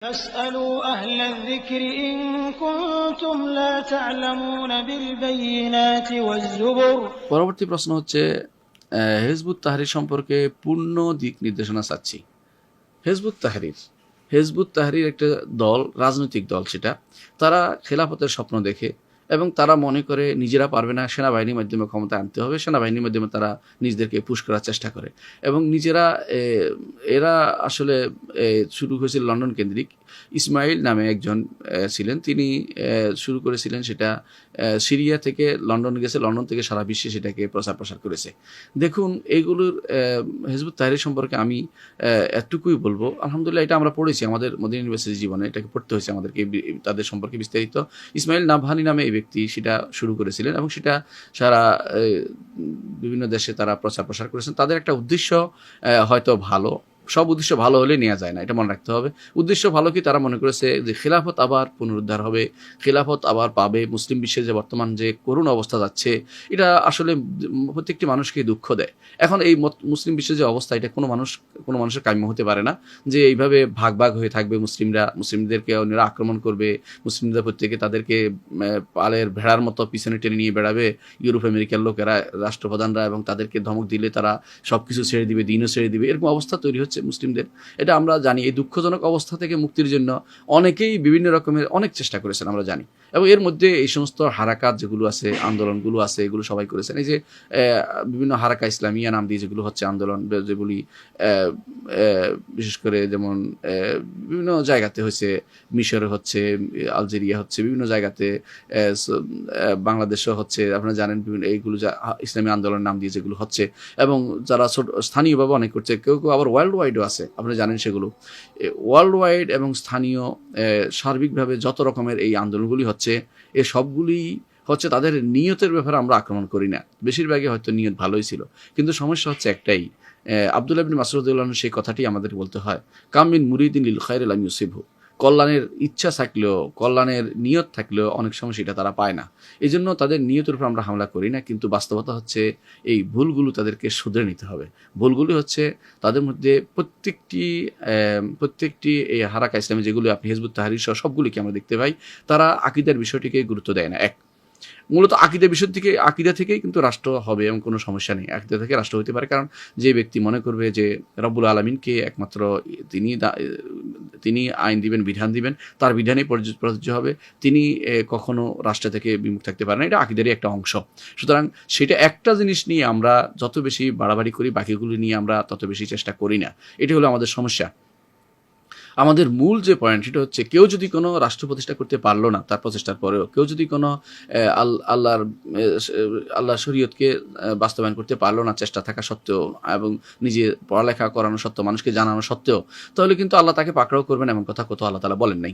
فاسألوا أهل الذكر إن كنتم لا تعلمون بالبينات والزبر। পরবর্তী প্রশ্ন হচ্ছে হিজবুত তাহরির সম্পর্কে পূর্ণ দিক নির্দেশনা চাচ্ছি। হিজবুত তাহরির একটা দল, রাজনৈতিক দল, সেটা তারা খেলাফতের স্বপ্ন দেখে এবং তারা মনে করে নিজেরা পারবে না, সেনাবাহিনীর মাধ্যমে ক্ষমতা আনতে হবে, সেনাবাহিনীর মাধ্যমে তারা নিজেদেরকে পুশ করার চেষ্টা করে এবং নিজেরা এরা আসলে শুরু হয়েছিল লন্ডন কেন্দ্রিক। ইসমাইল নামে একজন ছিলেন, তিনি শুরু করেছিলেন সেটা, সিরিয়া থেকে লন্ডন গেছে, লন্ডন থেকে সারা বিশ্বে সেটাকে প্রসার করেছে। দেখুন, এইগুলোর হিজবুত তাহরির সম্পর্কে আমি এতটুকুই বলবো, আলহামদুলিল্লাহ এটা আমরা পড়েছি আমাদের মদিনা ইউনিভার্সিটি জীবনে, এটাকে পড়তে হয়েছে আমাদেরকে তাদের সম্পর্কে বিস্তারিত। ইসমাইল নাবহানি নামে এই ব্যক্তি সেটা শুরু করেছিলেন এবং সেটা সারা বিভিন্ন দেশে তারা প্রসার করেছেন। তাদের একটা উদ্দেশ্য হয়তো ভালো, সব উদ্দেশ্য ভালো হলে নেওয়া যায় না, এটা মনে রাখতে হবে। উদ্দেশ্য ভালো কি, তারা মনে করেছে যে খেলাফত আবার পুনরুদ্ধার হবে, খেলাফত আবার পাবে। মুসলিম বিশ্বের যে বর্তমান যে করুণ অবস্থা যাচ্ছে, এটা আসলে প্রত্যেকটি মানুষকে দুঃখ দেয়। এখন এই মুসলিম বিশ্বের যে অবস্থা, এটা কোনো মানুষের কাম্য হতে পারে না যে এইভাবে ভাগ হয়ে থাকবে। মুসলিমদেরকে অন্যরা আক্রমণ করবে, মুসলিমদের প্রত্যেকে তাদেরকে পালের ভেড়ার মতো পিছনে টেনে নিয়ে বেড়াবে ইউরোপ আমেরিকার লোকেরা, রাষ্ট্রপ্রধানরা, এবং তাদেরকে ধমক দিলে তারা সবকিছু ছেড়ে দিবে, দিনও ছেড়ে দিবে, এরকম অবস্থা তৈরি হচ্ছে মুসলিমদের। এটা আমরা জানি। এই দুঃখজনক অবস্থা থেকে মুক্তির জন্য অনেকেই বিভিন্ন রকমের অনেক চেষ্টা করেছেন, আমরা জানি। এবং এর মধ্যে এই সমস্ত হারাকাত যেগুলো আছে, আন্দোলনগুলো আছে, এগুলো সবাই করেছেন। এই যে বিভিন্ন হারাকা ইসলামিয়া নাম দিয়ে যেগুলো হচ্ছে আন্দোলন, যেগুলি বিশেষ করে যেমন বিভিন্ন জায়গাতে হয়েছে, মিশরে হচ্ছে, আলজেরিয়া হচ্ছে, বিভিন্ন জায়গাতে, বাংলাদেশও হচ্ছে, আপনারা জানেন। বিভিন্ন এইগুলো ইসলামী আন্দোলন নাম দিয়ে যেগুলো হচ্ছে, এবং যারা স্থানীয়ভাবে অনেক করছে, কেউ আবার ওয়ার্ল্ড ওয়াইডও আছে, আপনারা জানেন। সেগুলো ওয়ার্ল্ড ওয়াইড এবং স্থানীয় সার্বিকভাবে যত রকমের এই আন্দোলনগুলি হচ্ছে, এ সবগুলি হচ্ছে তাদের নিয়তের ব্যাপারে আমরা আক্রমণ করি না, বেশিরভাগই হয়তো নিয়ত ভালোই ছিল। কিন্তু সমস্যা হচ্ছে একটাই, আব্দুল্লাহ ইবনে মাসউদ রাদিয়াল্লাহু আনহু সেই কথাটি আমাদের বলতে হয়, কাম মিন মুরিদিন লিল খায়রি লাম ইউসিবহু। কল্যাণের ইচ্ছা থাকলেও, কল্যাণের নিয়ত থাকলেও অনেক সময় সেটা তারা পায় না। এই জন্য তাদের নিয়তের উপর আমরা হামলা করি না। কিন্তু বাস্তবতা হচ্ছে এই ভুলগুলো তাদেরকে শুধরে নিতে হবে। ভুলগুলি হচ্ছে তাদের মধ্যে প্রত্যেকটি এই হারাকা ইসলামী যেগুলো আপনি হিজবুত তাহরির সহ সবগুলিকে আমরা দেখতে পাই, তারা আকীদার বিষয়টিকে গুরুত্ব দেয় না। মূলত আকীদা থেকেই কিন্তু রাষ্ট্র হবে এবং কোনো সমস্যা নেই। আকীদা থেকে রাষ্ট্র হতে পারে, কারণ যে ব্যক্তি মনে করবে যে রব্বুল আলামিনকে একমাত্র তিনি আইন দিবেন, বিধান দিবেন, তার বিধানেই প্রযোজ্য হবে, তিনি কখনো রাষ্ট্র থেকে বিমুখ থাকতে পারেন না। এটা আকীদারই একটা অংশ। সুতরাং সেটা একটা জিনিস নিয়ে আমরা যত বেশি বাড়াবাড়ি করি, বাকিগুলি নিয়ে আমরা তত বেশি চেষ্টা করি না। এটি হলো আমাদের সমস্যা। আমাদের মূল যে পয়েন্ট, সেটা হচ্ছে কেউ যদি কোনো রাষ্ট্র প্রতিষ্ঠা করতে পারলো না, তার প্রচেষ্টার পরেও কেউ যদি কোনো আল্লাহর শরীয়তকে বাস্তবায়ন করতে পারলো না, চেষ্টা থাকা সত্ত্বেও এবং নিজে পড়ালেখা করানো সত্ত্বেও, মানুষকে জানানো সত্ত্বেও, তাহলে কিন্তু আল্লাহ তাকে পাকড়াও করবেন, এমন কথা কোথাও আল্লাহ তাআলা বলেন নাই।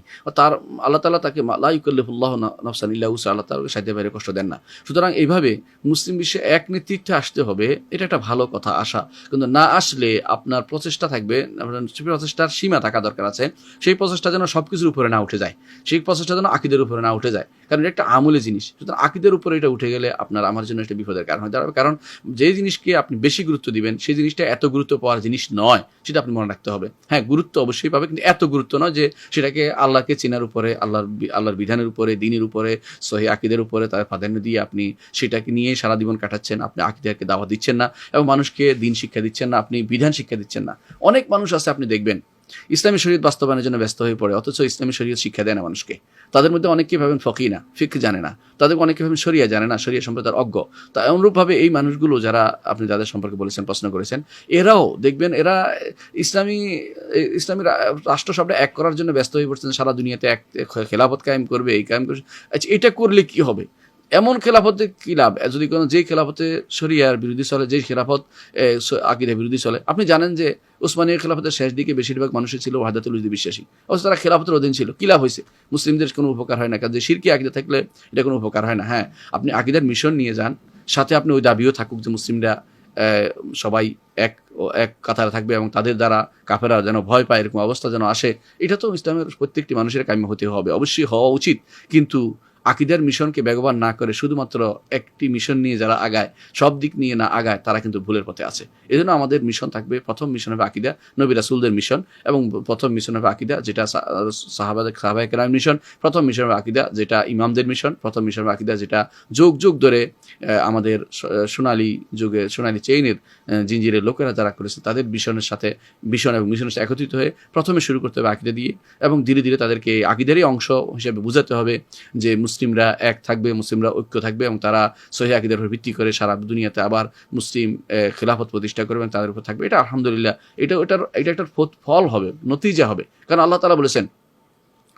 আল্লাহ তাআলা তাকে লা ইউকাল্লিফুল্লাহু নাফসান ইল্লা উসআহা, আল্লাহ তাআলা সাধ্যের বাইরে কষ্ট দেন না। সুতরাং এইভাবে মুসলিম বিশ্বে এক নেতৃত্বে আসতে হবে, এটা একটা ভালো কথা আশা। কিন্তু না আসলে আপনার প্রচেষ্টা থাকবে, আপনার প্রচেষ্টার সীমা থাকা দরকার আছে। সেই প্রচেষ্টা যেন সবকিছুর উপরে না উঠে যায়, সেই প্রচেষ্টা যেন আকীদার উপরে না উঠে যায়, কারণ এটা একটা আমূলে জিনিস। সুতরাং আকীদার উপরে এটা উঠে গেলে আমার জন্য একটা বিপদের কারণ হয়ে দাঁড়াবে। কারণ যে জিনিসকে আপনি বেশি গুরুত্ব দিবেন, সেই জিনিসটা এত গুরুত্ব পাওয়ার জিনিস নয়, সেটা আপনি মনে রাখতে হবে। হ্যাঁ, গুরুত্ব অবশ্যই পাবে, কিন্তু এত গুরুত্ব নয় যে সেটাকে আল্লাহকে চেনার উপরে, আল্লাহর বিধানের উপরে, দ্বীনের উপরে, সহিহ আকীদার উপরে তার প্রাধান্য দিয়ে আপনি সেটাকে নিয়ে সারা জীবন কাটাচ্ছেন। আপনি আকীদাকে দাওয়াত দিচ্ছেন না এবং মানুষকে দ্বীন শিক্ষা দিচ্ছেন না, আপনি বিধান শিক্ষা দিচ্ছেন না। অনেক মানুষ আছে, আপনি দেখবেন ইসলামী শরীয়ত বাস্তবায়নের জন্য ব্যস্ত হয়ে পড়ে, অথচ ইসলামী শরীয়ত শিক্ষা দেয় না মানুষকে। তাদের মধ্যে অনেকে ভাবেন ফকিহ না, ফিকহ জানে না, তাদের অনেকে ভাবেন শরিয়া জানে না, শরিয়া সম্প্রদায়ের অজ্ঞ। তা অনুরূপভাবে এই মানুষগুলো যারা আপনি যাদের সম্পর্কে বলেছেন, প্রশ্ন করেছেন, এরাও দেখবেন এরা ইসলামী রাষ্ট্র সবটা এক করার জন্য ব্যস্ত হয়ে পড়ছেন। সারা দুনিয়াতে এক খেলাফত কায়েম করবে, এই কায়েম করবে। আচ্ছা, এটা করলে কি হবে? এমন খেলাফতে কি লাভ যদি কোনো, যে খেলাফতে শরিয়ার বিরোধী চলে, যে খেলাফত আকীদার বিরোধী চলে। আপনি জানেন যে উসমানীয় খেলাফতের শেষ দিকে বেশিরভাগ মানুষই ছিল ওয়াহদাতুল উজুদ বিশ্বাসী, অথচ তারা খেলাফতের অধীন ছিল। কি লাভ হয়েছে? মুসলিমদের কোনো উপকার হয় না, কারণ যে শিরকি আকীদা থাকলে এটা কোনো উপকার হয় না। হ্যাঁ, আপনি আকীদার মিশন নিয়ে যান, সাথে আপনি ওই দাবিও থাকুক যে মুসলিমরা সবাই এক কাতারে থাকবে এবং তাদের দ্বারা কাফেরা যেন ভয় পায়, এরকম অবস্থা যেন আসে। এটা তো ইসলামের প্রত্যেকটি মানুষের কাম্য হতে হবে, অবশ্যই হওয়া উচিত। কিন্তু আকীদার মিশনকে বেগবান না করে শুধুমাত্র একটি মিশন নিয়ে যারা আগায়, সব দিক নিয়ে না আগায়, তারা কিন্তু ভুলের পথে আছে। এজন্য আমাদের মিশন থাকবে, প্রথম মিশন হবে আকীদা, নবী রাসূলদের মিশন, এবং প্রথম মিশন হবে আকীদা যেটা সাহাবায়ে কেরামের মিশন, প্রথম মিশন হবে আকীদা যেটা ইমামদের মিশন, প্রথম মিশন হবে আকীদা যেটা যুগ যুগ ধরে আমাদের সোনালী যুগে সোনালী চেইনের জিঞ্জিরের লোকেরা যারা করেছে তাদের মিশনের সাথে এবং মিশনের সাথে একত্রিত হয়ে প্রথমে শুরু করতে হবে আকীদা দিয়ে, এবং ধীরে ধীরে তাদেরকে আকীদারই অংশ হিসেবে বোঝাতে হবে যে মুসলিমরা এক থাকবে, মুসলিমরা ঐক্য থাকবে, এবং তারা সহিহ আকীদার উপর ভিত্তি করে সারা দুনিয়াতে আবার মুসলিম খেলাফত প্রতিষ্ঠা করবেন, তাদের উপর থাকবে। এটা আলহামদুলিল্লাহ এটা একটা ফল হবে, নতিজা হবে। কারণ আল্লাহ তাআলা বলেছেন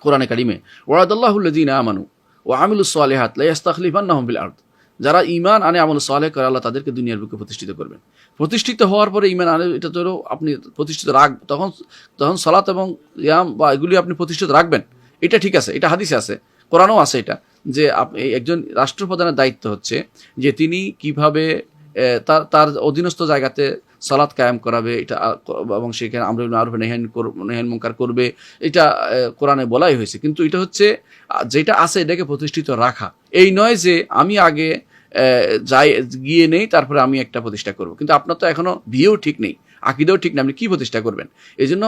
কোরআনে কারিমে, ওয়াদাল্লাহুল্লাযীনা আমানু ওয়া আমিলুস সালিহাত লা ইস্তাখলিফান্নাহুম ফিল আরদ, যারা ঈমান আনে, আমল সালেহ করে, আল্লাহ তাদেরকে দুনিয়ার বুকে প্রতিষ্ঠিত করবেন। প্রতিষ্ঠিত হওয়ার পরে ঈমান আনে, এটা তো আপনি প্রতিষ্ঠিত তখন সালাত এবং ইয়াম বা এগুলি আপনি প্রতিষ্ঠিত রাখবেন, এটা ঠিক আছে, এটা হাদিসে আছে, কোরআনেও আছে এটা, যে একজন রাষ্ট্রপ্রধানের দায়িত্ব হচ্ছে যে তিনি কিভাবে তার অধীনস্থ জায়গাতে সালাত কায়েম করাবে, এটা এবং সেখানে আমর বিল মারুফ নাহি মুনকার করবে, এটা কোরআনে বলাই হয়েছে। কিন্তু এটা হচ্ছে যেটা আছে এটাকে প্রতিষ্ঠিত রাখা, এই নয় যে আমি আগে যাই গিয়ে নেই তারপরে আমি একটা প্রতিষ্ঠা করব। কিন্তু আপনার তো এখনো বিয়েও ঠিক নেই, আকীদাও ঠিক না, আপনি কি প্রতিষ্ঠা করবেন? এই জন্য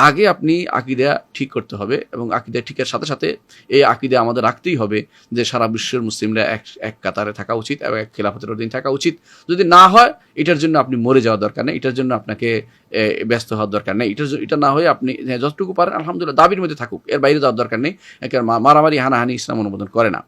আগে আপনি আকীদা ঠিক করতে হবে, এবং আকীদা ঠিকের সাথে সাথে এই আকীদা আমাদের রাখতেই হবে যে সারা বিশ্বের মুসলিমরা এক কাতারে থাকা উচিত এবং এক খেলাফতের অধীন থাকা উচিত। যদি না হয় এটার জন্য আপনি মরে যাওয়া দরকার নেই, এটার জন্য আপনাকে ব্যস্ত হওয়ার দরকার নেই। এটা না হয়ে আপনি যতটুকু পারেন আলহামদুলিল্লাহ দাবির মধ্যে থাকুক, এর বাইরে যাওয়ার দরকার নেই। মারামারি হানাহানি ইসলাম অনুমোদন করে না।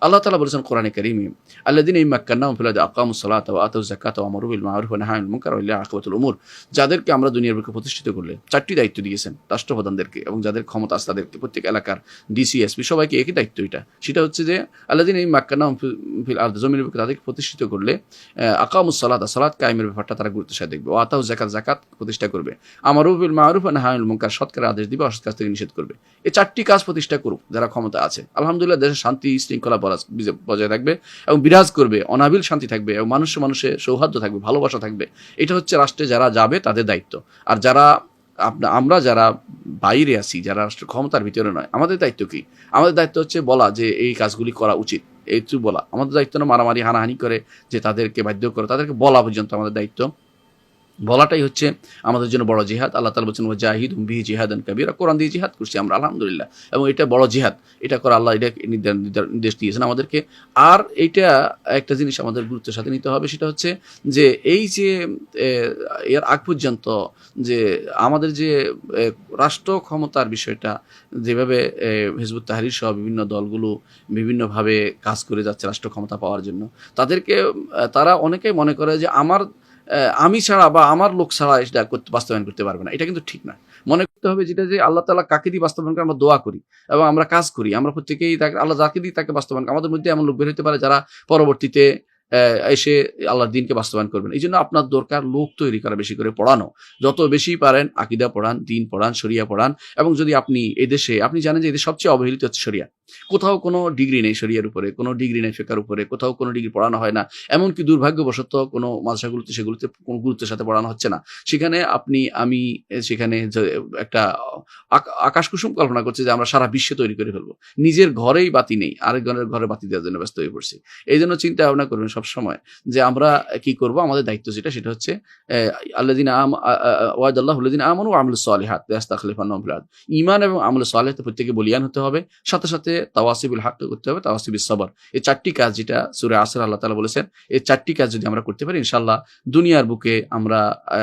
আল্লাহ তাআলা বলেছেন কোরআনে কারীমে, আল্লাযীনা ইম্মাক্কান্নাহুম ফিল আরদি আকামুস সালাতা ওয়া আতাউয যাকাতা ওয়া আমারু বিল মারুফ ওয়া নাহাউ আনিল মুনকার ওয়া লিল্লাহি আকিবাতুল উমুর, যাদেরকে আমরা দুনিয়ার বুকে প্রতিষ্ঠিত করলে 4টি দায়িত্ব দিয়েছেন রাষ্ট্রপ্রধানদেরকে, এবং যাদের ক্ষমতা আছে তাদেরকে, প্রত্যেক এলাকার ডিসি এসপি সবাইকে একই দায়িত্ব। সেটা হচ্ছে যে আল্লাযীনা ইম্মাক্কান্নাহুম ফিল আরদি, জমিনের বুকে তাদেরকে প্রতিষ্ঠিত করলে আকামুস সালাতা, সালাত কায়েমের ব্যাপারটা তারা গুরুত্বের সাথে দেখবে, ওয়া আতাউ যাকাত, যাকাত প্রতিষ্ঠা করবে, আমারু বিল মারুফ ওয়া নাহাউ আনিল মুনকার, সৎ কাজের আদেশ দিবে, অসৎ কাজ থেকে নিষেধ করবে। এই 4টি কাজ প্রতিষ্ঠা করুক যারা ক্ষমতা আছে, আলহামদুলিল্লাহ দেশে শান্তি শৃঙ্খলা বজায় থাকবে এবং বিরাজ করবে, অনাবিল শান্তি থাকবে, এবং মানুষে সৌহার্দ্য থাকবে, ভালোবাসা থাকবে। এটা হচ্ছে রাষ্ট্রে যারা যাবে তাদের দায়িত্ব। আর যারা আমরা যারা বাইরে আছি, যারা রাষ্ট্র ক্ষমতার ভিতরে নয়, আমাদের দায়িত্ব কি? আমাদের দায়িত্ব হচ্ছে বলা যে এই কাজগুলি করা উচিত, এইটুকু বলা। আমাদের দায়িত্ব না মারামারি হানাহানি করে যে তাদেরকে বাধ্য করে, তাদেরকে বলা পর্যন্ত আমাদের দায়িত্ব। বলাটাই হচ্ছে আমাদের জন্য বড় জিহাদ। আল্লাহ তাআলা বলেছেন ওয়াজাহিদুম বিহি জিহাদান কাবীরা, কোরআন দিয়ে জিহাদ করছি আমরা আলহামদুলিল্লাহ, এবং এটা বড় জিহাদ, এটা করে আল্লাহ এটা নির্দেশ দিয়েছেন আমাদেরকে। আর এইটা একটা জিনিস আমাদের গুরুত্বের সাথে নিতে হবে, সেটা হচ্ছে যে এই যে এর আগ পর্যন্ত যে আমাদের যে রাষ্ট্র ক্ষমতার বিষয়টা, যেভাবে হিজবুত তাহরির সহ বিভিন্ন দলগুলো বিভিন্নভাবে কাজ করে যাচ্ছে রাষ্ট্র ক্ষমতা পাওয়ার জন্য, তারা অনেকেই মনে করে যে আমি ছাড়া বা আমার লোক ছাড়া এটা বাস্তবায়ন করতে পারবে না। এটা কিন্তু ঠিক না। মনে করতে হবে যেটা যে আল্লাহ তাআলা কাকে দিয়ে বাস্তবায়ন করে আমরা দোয়া করি এবং আমরা কাজ করি, আমরা প্রত্যেকেই আল্লাহ যাকে দিয়ে তাকে বাস্তবায়ন, আমাদের মধ্যে এমন লোক বের হতে পারে যারা পরবর্তীতে এসে আল্লাহর দ্বীনকে বাস্তবায়ন করবেন। এই জন্য আপনার দরকার লোক তৈরি করা, বেশি করে পড়ানো, যত বেশি পারেন আকীদা পড়ান, দ্বীন পড়ান, শরিয়া পড়ান। এবং যদি আপনি এদেশে, আপনি জানেন যে এদের সবচেয়ে অবহেলিত হচ্ছে শরিয়া, কোথাও কোনো ডিগ্রি নেই শরিয়ার উপরে, কোনো ডিগ্রি নেই ফিকহের উপরে, কোথাও কোনো ডিগ্রি পড়ানো হয় না। এমনকি দুর্ভাগ্যবশত কোনো মাদ্রাসাগুলোতে সেগুলোতে কোনো গুরুত্বের সাথে পড়ানো হচ্ছে না। সেখানে আমি সেখানে একটা আকাশ কুসুম কল্পনা করছি যে আমরা সারা বিশ্বে তৈরি করে ফেলবো, নিজের ঘরেই বাতি নেই, আরেকজনের ঘরে বাতি দেওয়ার জন্য ব্যস্ত হয়ে পড়ছি। এই জন্য চিন্তা ভাবনা করবেন সবসময় যে আমরা কি করব। আমাদের দায়িত্ব সেটা হচ্ছে আল্লাযীনা ওয়াদাল্লাহুল্লাযীনা আমানু ওয়া আমিলুস সালিহাত লা ইস্তাখলিফান্নাহুম ফিল আরদ, ঈমান এবং আমলে সালেহতে প্রত্যেকে বলিয়ান হতে হবে, সাথে সাথে তাওয়াসিবিল হক করতে হবে, তাওয়াসিবিস সবর। এই 4টি কাজ যেটা সূরা আসর আল্লাহ তাআলা বলেছেন, এই 4টি কাজ যদি আমরা করতে পারি ইনশাআল্লাহ দুনিয়ার বুকে আমরা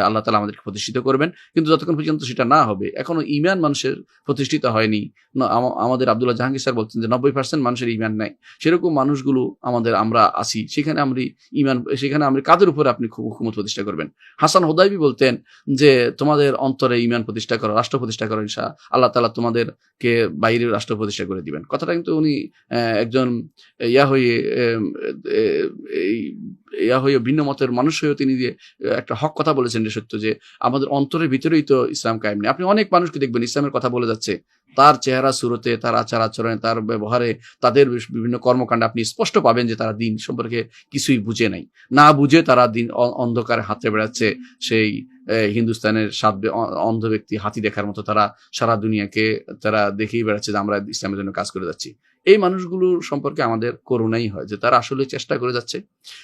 আল্লাহ তাআলা আমাদেরকে প্রতিষ্ঠিত করবেন। কিন্তু যতক্ষণ পর্যন্ত সেটা না হবে, এখনো ঈমান মানুষের প্রতিষ্ঠিত হয়নি। আমাদের আব্দুল্লাহ জাহাঙ্গীর স্যার বলছেন যে 90% মানুষের ঈমান নাই। সেরকম মানুষগুলো আমরা আছি, সেখানে আমরা কাদের উপরে আপনি হুকুমত প্রতিষ্ঠা করবেন? হাসান হুদাইবি বলতেন যে তোমাদের অন্তরে ঈমান প্রতিষ্ঠা করো, রাষ্ট্র প্রতিষ্ঠা করো, ইনশাআল্লাহ আল্লাহ তাআলা তোমাদেরকে বাইরের রাষ্ট্র প্রতিষ্ঠা করে দিবেন। কথাটা কিন্তু উনি একজন হয়ে ভিন্ন মতের মানুষ হয়েও তিনি যে একটা হক কথা বলেছেন, যে সত্য যে আমাদের অন্তরের ভিতরেই তো ইসলাম কায়েম নেই। আপনি অনেক মানুষকে দেখবেন ইসলামের কথা বলে যাচ্ছে, তার চেহারা সুরতে, তার আচার আচরণে, তার ব্যবহারে, তাদের বিভিন্ন কর্মকাণ্ডে আপনি স্পষ্ট পাবেন যে তারা দিন সম্পর্কে কিছুই বুঝে নাই, না বুঝে তারা দিন অন্ধকারে হাতে বেড়াচ্ছে, সেই হিন্দুস্তানের অন্ধ ব্যক্তি হাতি দেখার মতো তারা সারা দুনিয়াকে তারা দেখেই বেড়াচ্ছে যে আমরা ইসলামের জন্য কাজ করে যাচ্ছি। এই মানুষগুলো সম্পর্কে আমাদের করুণাই হয় যে তারা আসলে চেষ্টা করে যাচ্ছে,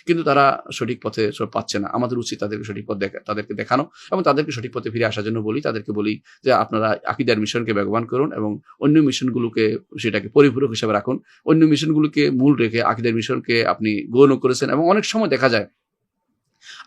কিন্তু তারা সঠিক পথে পাচ্ছে না। আমাদের উচিত তাদেরকে সঠিক পথ তাদেরকে দেখানো এবং তাদেরকে সঠিক পথে ফিরে আসার জন্য তাদেরকে বলি যে আপনারা আকীদার মিশনকে বেগবান করুন এবং অন্য মিশনগুলোকে সেটাকে পরিপূরক হিসেবে রাখুন। অন্য মিশনগুলোকে মূল রেখে আকীদার মিশনকে আপনি গৌণ করেছেন। এবং অনেক সময় দেখা যায়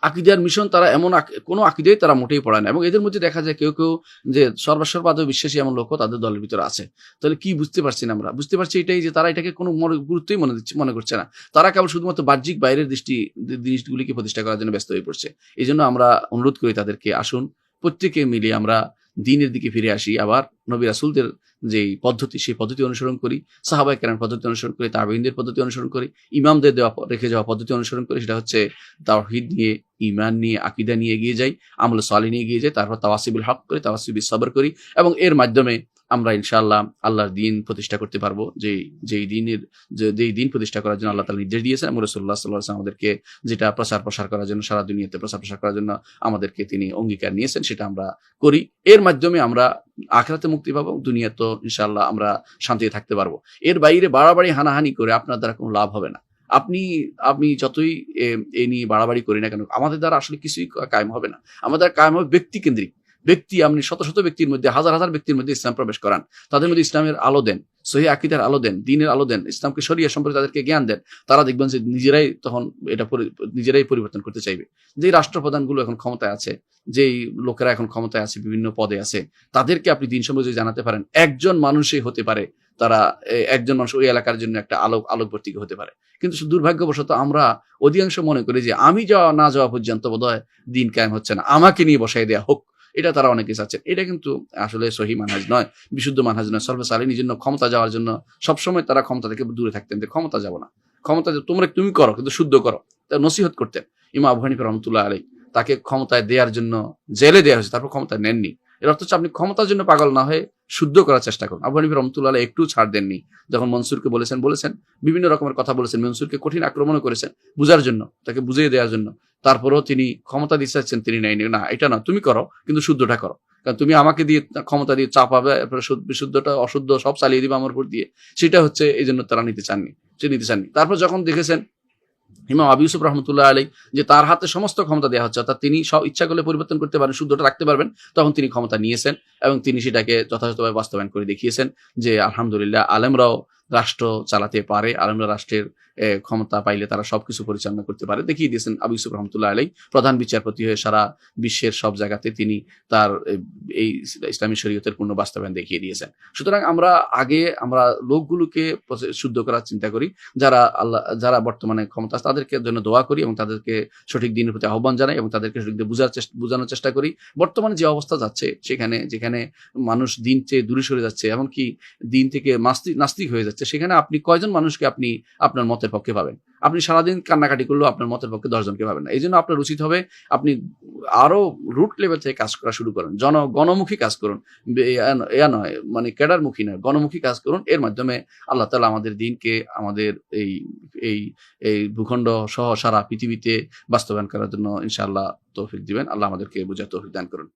আকীদার মিশন তারা এমন কোনো আকীদাই তারা মোটেই পড়ায় না, এবং এদের মধ্যে দেখা যায় কেউ কেউ যে সর্বস্ববাদে বিশ্বাসী এমন লোকও তাদের দলের ভিতরে আছে। তাহলে কি বুঝতে পারছি না আমরা? বুঝতে পারছি এটাই যে তারা এটাকে কোনো গুরুত্বই মনে করছে না। তারা কেবল শুধুমাত্র বাহ্যিক বাইরের জিনিসগুলিকে প্রতিষ্ঠা করার জন্য ব্যস্ত হয়ে পড়ছে। এই জন্য আমরা অনুরোধ করি তাদেরকে, আসুন প্রত্যেকে মিলে আমরা দ্বীনের দিকে ফিরে আসি, আবার নবী রাসূলদের যে পদ্ধতি সেই পদ্ধতি অনুসরণ করি, সাহাবায়ে কেরাম পদ্ধতি অনুসরণ করি, তাবেঈনদের পদ্ধতি অনুসরণ করি, ইমামদের রেখে যাওয়া পদ্ধতি অনুসরণ করি। সেটা হচ্ছে তাওহীদ নিয়ে, ঈমান নিয়ে, আকীদা নিয়ে এগিয়ে যাই, আমলে সালিহ নিয়ে এগিয়ে যাই, তারপর তাওয়াসিবিল হক করি, তাওয়াসিবিস সবর করি, এবং এর মাধ্যমে আমরা ইনশাআল্লাহ আল্লাহর দ্বীন প্রতিষ্ঠা করতে পারবো। যেই দ্বীন প্রতিষ্ঠা করার জন্য আল্লাহ তাআলা নির্দেশ দিয়েছেন এবং রাসূলুল্লাহ সাল্লাল্লাহু আলাইহি ওয়াসাল্লাম আমাদেরকে যেটা প্রসার করার জন্য, সারা দুনিয়াতে প্রসার করার জন্য আমাদেরকে তিনি অঙ্গীকার নিয়েছেন, সেটা আমরা করি। এর মাধ্যমে আমরা আখিরাতে মুক্তি পাবো, দুনিয়াতে ইনশাআল্লাহ আমরা শান্তিতে থাকতে পারবো। এর বাইরে বাড়াবাড়ি হানাহানি করে আপনার দ্বারা কোনো লাভ হবে না। আপনি যতই এ নিয়ে বাড়াবাড়ি করি না কেন, আমাদের দ্বারা আসলে কিছুই কায়েম হবে না। আমাদের কায়েম হবে ব্যক্তিকেন্দ্রিক। আপনি শত শত ব্যক্তির মধ্যে, হাজার হাজার ব্যক্তির মধ্যে ইসলাম প্রবেশ করান, তাদের মধ্যে ইসলামের আলো দেন, সহিহ আকীদার আলো দেন, দ্বীনের আলো দেন, ইসলামকে শরিয়া সম্পর্কে তাদেরকে জ্ঞান দেন। তারা দেখবেন যে নিজেরাই পরিবর্তন করতে চাইবে। যেই রাষ্ট্রপ্রধানগুলো এখন ক্ষমতায় আছে, যেই লোকেরা এখন ক্ষমতায় আছে, বিভিন্ন পদে আছে, তাদেরকে আপনি দ্বীন সম্পর্কে যদি জানাতে পারেন, একজন মানুষই হতে পারে তারা একজন মানুষ ওই এলাকার জন্য একটা আলোকবর্তিকা হতে পারে। কিন্তু দুর্ভাগ্যবশত আমরা অধিকাংশ মনে করি যে আমি না যাওয়া পর্যন্ত বোধহয় দ্বীন কায়েম হচ্ছে না, আমাকে নিয়ে বসাই দেয়া হোক। এটা তারা অনেকে চাচ্ছেন। এটা কিন্তু আসলে সহি মানহাজ নয়, বিশুদ্ধ মানহাজ নয়। সলফে সালেহীনের জন্য ক্ষমতা যাওয়ার জন্য সবসময় তারা ক্ষমতা থেকে দূরে থাকতেন, যে ক্ষমতা যাবো না, ক্ষমতা তুমি করো কিন্তু শুদ্ধ করো, তা নসিহত করতেন। ইমাম আবু হানিফা রাহমাতুল্লাহ আলাইহি তাকে ক্ষমতায় দেওয়ার জন্য জেলে দেওয়া হয়েছে, তারপর ক্ষমতায় নেননি। এর অর্থ হচ্ছে আপনি ক্ষমতার জন্য পাগল না হয়ে শুদ্ধ করার চেষ্টা করুন। আবু হানিফা রাহমাতুল্লাহ আলাইহি একটু ছাড় দেননি। যখন মনসুরকে বলেছেন বিভিন্ন রকমের কথা বলেছেন, মনসুরকে কঠিন আক্রমণও করেছেন বুঝার জন্য, তাকে বুঝিয়ে দেওয়ার জন্য। তারপরেও তিনি ক্ষমতা দিতে চাচ্ছেন, তিনি নেয়নি। না, এটা না, তুমি করো কিন্তু শুদ্ধটা করো, কারণ তুমি আমাকে দিয়ে ক্ষমতা দিয়ে চাপাবে, বিশুদ্ধটা অশুদ্ধ সব চালিয়ে দিবে আমার উপর দিয়ে। সেটা হচ্ছে এই জন্য তারা নিতে চাননি। তারপর যখন দেখেছেন ইমাম আবু ইউসুফ রাহমাতুল্লাহ আলাইহি যে তার হাতে সমস্ত ক্ষমতা দেওয়া হচ্ছে, অর্থাৎ তিনি সব ইচ্ছা করলে পরিবর্তন করতে পারেন, শুদ্ধটা রাখতে পারবেন, তখন তিনি ক্ষমতা নিয়েছেন এবং তিনি সেটাকে যথাযথভাবে বাস্তবায়ন করে দেখিয়েছেন যে আলহামদুলিল্লাহ আলেমরাও রাষ্ট্র চালাতে পারে, আলেমরা রাষ্ট্রের ক্ষমতা পাইলে তারা সবকিছু পরিচালনা করতে পারে, দেখিয়ে দিয়েছেন আবু ইউসুফ রাহমাতুল্লাহ আলাইহি। প্রধান বিচারপতি হয়ে সারা বিশ্বের সব জায়গাতে তিনি তার এই ইসলামী শরীয়তের পূর্ণ বাস্তবায়ন দেখিয়ে দিয়েছেন। সুতরাং আমরা লোকগুলোকে শুদ্ধ করার চিন্তা করি, যারা বর্তমানে ক্ষমতা আছে তাদেরকে জন্য দোয়া করি এবং তাদেরকে সঠিক দ্বীনের প্রতি আহ্বান জানাই এবং তাদেরকে সঠিক বোঝানোর চেষ্টা করি। বর্তমানে যে অবস্থা যাচ্ছে, যেখানে মানুষ দ্বীন চেয়ে দূরে সরে যাচ্ছে, এমনকি দ্বীন থেকে নাস্তিক হয়ে যাচ্ছে, সেখানে আপনি কয়জন মানুষকে আপনি আপনার মতের পক্ষে পাবেন? আপনি সারাদিন কান্নাকাটি করলেও আপনার মতের পক্ষে 10 জনকে পাবেন না। এই জন্য আপনার উচিত হবে আপনি আরো রুট লেভেল থেকে কাজ করা শুরু করেন, গণমুখী কাজ করুন, নয় মানে ক্যাডারমুখী নয়, গণমুখী কাজ করুন। এর মাধ্যমে আল্লাহ তাআলা আমাদের দ্বীনকে আমাদের এই ভূখণ্ড সহ সারা পৃথিবীতে বাস্তবায়ন করার জন্য ইনশাআল্লাহ তৌফিক দিবেন। আল্লাহ আমাদেরকে বুঝার তৌফিক দান করুন।